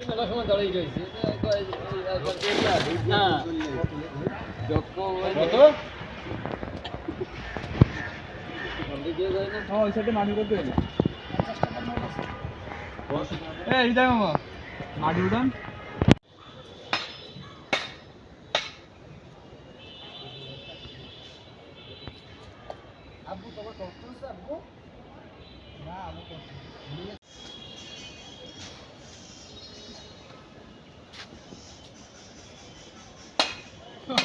মেলা সময় দাঁড়িয়ে রয়েছে ওই সাইডে মাটি করতে গেলে এই যাই মামা মাটি উঠান আব্বু তোমার কষ্ট হচ্ছে আব্বু না আমার কষ্ট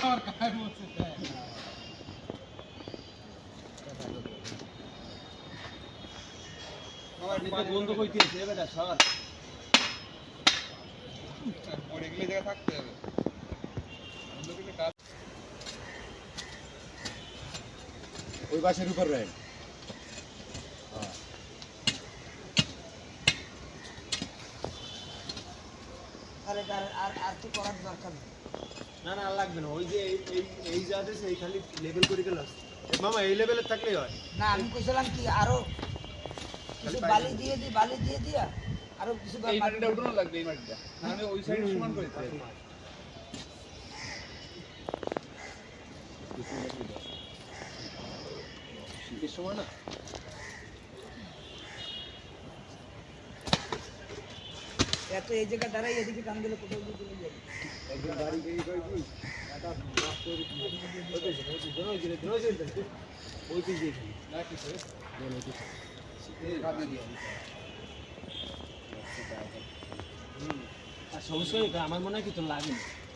আর কাজ হচ্ছে আমার নিতে বন্ধ কইতেছে বেটা সর পড়ে গেলে জায়গা থাকতে হবে বন্ধ করলে কাজ ওই বাসের উপর রাখ আরে আর তো করার দরকার নেই না না লাগবে না ওই যে এই যাতে সেই খালি লেভেল করে গেল মামা এই লেভেলে থাকলেই হয় না আমি কইছিলাম কি আরো কিছু বালি দিয়ে দিয়া আরো কিছু এই মাটিটা উঠানো লাগবে এই মাটিটা আমি ওই সাইড সমান করে দিতে শীতের সময় না এত এই জায়গা দাঁড়াই এদিকে টান দিলে কোথাও দিয়ে চলে যাবে একদম গাড়ি গিয়ে কই কি এটা মাছ করে ওই দিকে না কি করে বলে দিছি এই কাটে দিয়ে আর সমস্যা আমার মনে হয় কিছু লাগে না